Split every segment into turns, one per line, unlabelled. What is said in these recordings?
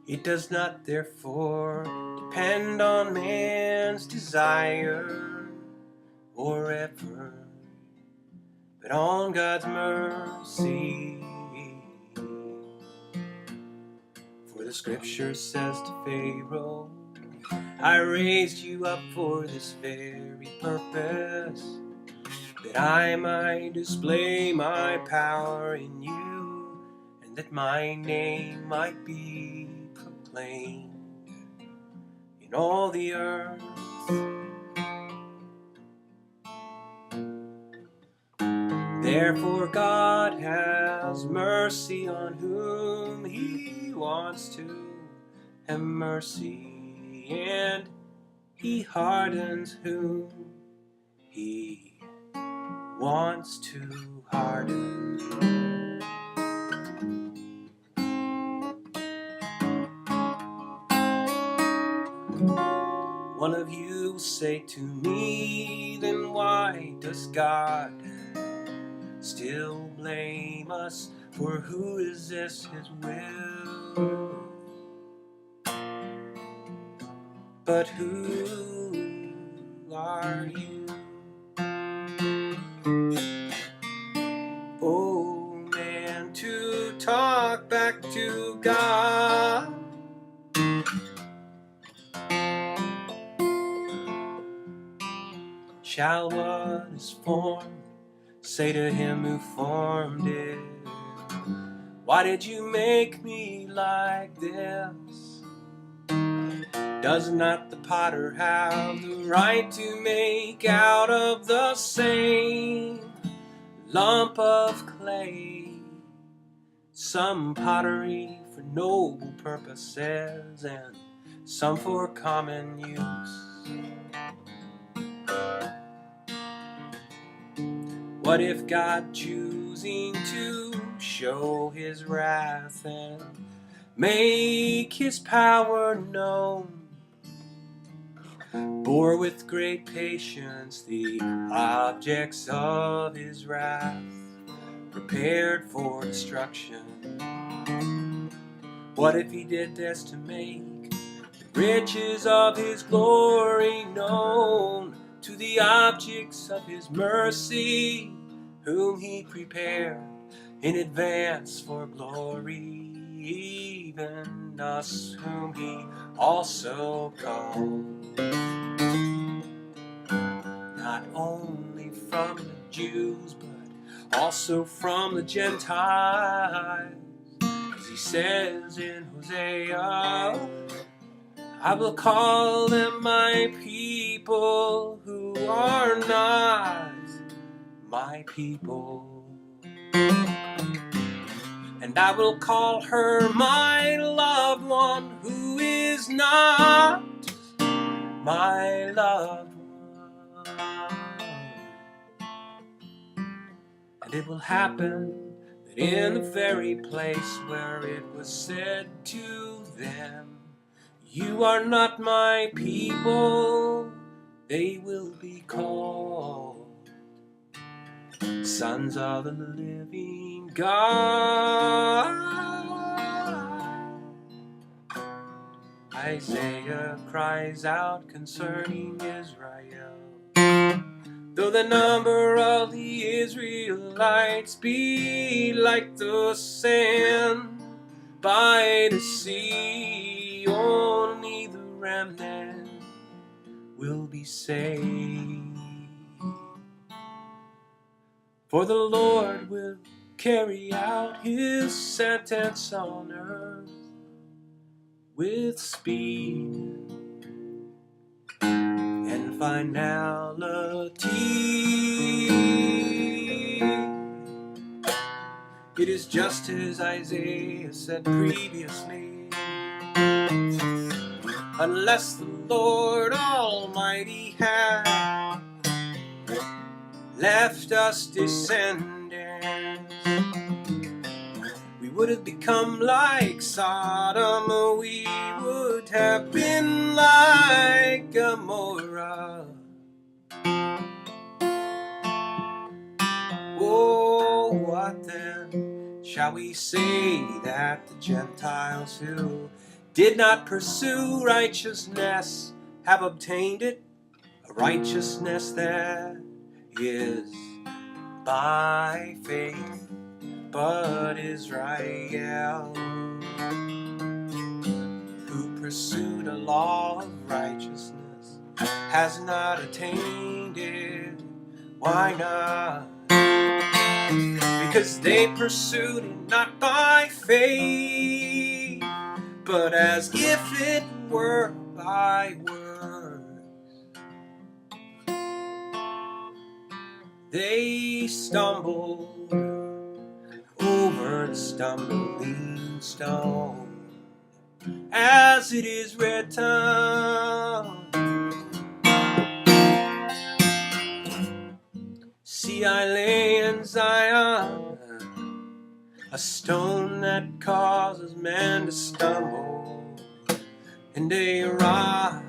It does not therefore depend on man's desire or effort, but on God's mercy. For the scripture says to Pharaoh, I raised you up for this very purpose, that I might display my power in you, and that my name might be proclaimed in all the earth. Therefore God has mercy on whom he wants to have mercy, and he hardens whom he wants to harden. One of you will say to me, then why does God still blame us? For who resists his will? But who are you? Oh man, to talk back to God. Shall what is formed say to him who formed it, why did you make me like this? Does not the potter have the right to make out of the same lump of clay some pottery for noble purposes and some for common use? What if God, choosing to show his wrath and make his power known, bore with great patience the objects of his wrath, prepared for destruction? What if he did this to make the riches of his glory known to the objects of his mercy, whom he prepared in advance for glory, even us whom he also called? Not only from the Jews, but also from the Gentiles, as he says in Hosea, I will call them my people who are not my people, and I will call her my loved one who is not my loved one. And it will happen that in the very place where it was said to them, you are not my people, they will be called sons of the living God. Isaiah cries out concerning Israel, though the number of the Israelites be like the sand by the sea, only the remnant will be saved. For the Lord will carry out his sentence on earth with speed and finality. It is just as Isaiah said previously, unless the Lord Almighty had left us descendants, we would have become like Sodom. We would have been like Gomorrah. Oh, what then shall we say that the Gentiles who did not pursue righteousness have obtained it? A righteousness that is by faith. But Israel, who pursued a law of righteousness, has not attained it. Why not? Because they pursued it not by faith, but as if it were by works. They stumbled over the stumbling stone, as it is written, see, I lay in Zion a stone that causes men to stumble, and a rock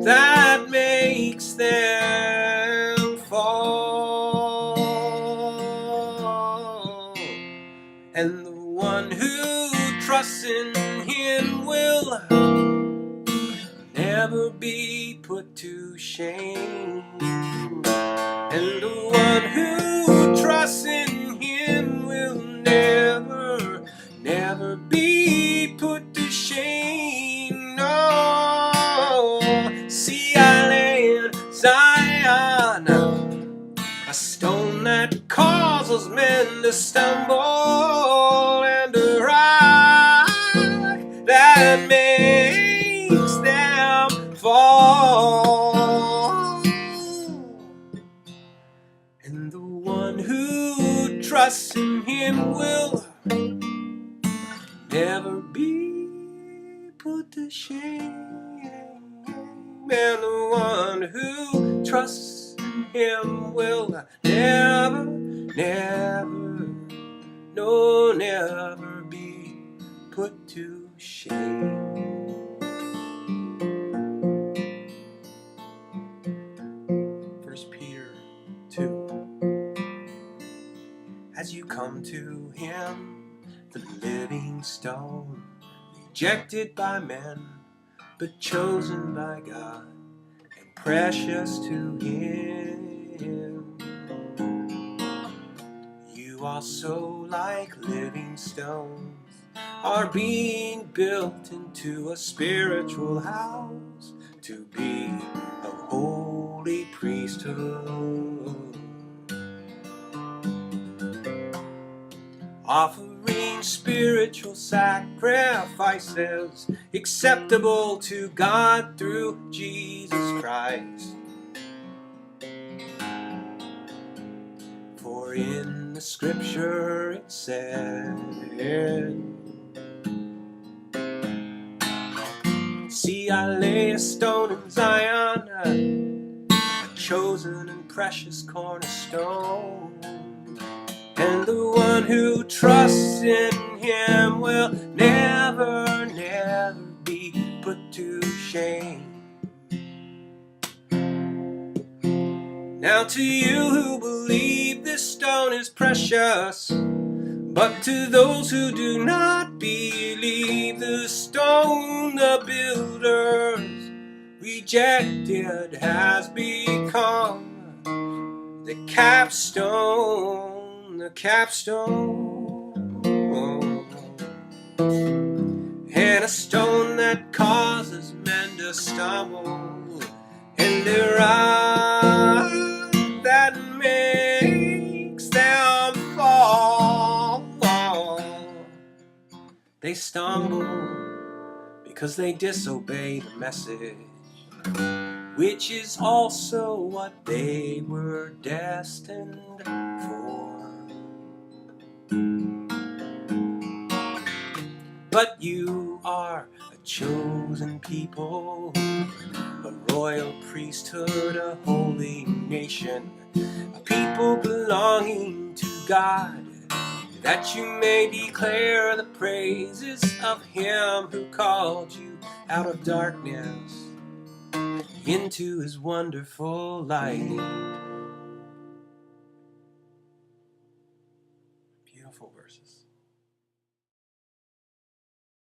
that makes them fall. And the one who trusts in him will never be put to shame. And the one who trusts in him will never, never be put to shame. No, see, I lay in Zion a stone that causes men to stumble, and a rock that makes them fall. And the one who trusts in him will never be put to shame. And the one who trusts in him will never, never, no, never be put to shame. As you come to him, the living stone, rejected by men, but chosen by God, and precious to him. You also, like living stones, are being built into a spiritual house to be a holy priesthood, offering spiritual sacrifices acceptable to God through Jesus Christ. For in the scripture it said, see, I lay a stone in Zion, a chosen and precious cornerstone. And the one who trusts in him will never, never be put to shame. Now to you who believe this stone is precious, but to those who do not believe, the stone the builders rejected has become the capstone. The capstone, and a stone that causes men to stumble, and a rock that makes them fall. They stumble because they disobey the message, which is also what they were destined for. But you are a chosen people, a royal priesthood, a holy nation, a people belonging to God, that you may declare the praises of him who called you out of darkness into his wonderful light. Beautiful verses.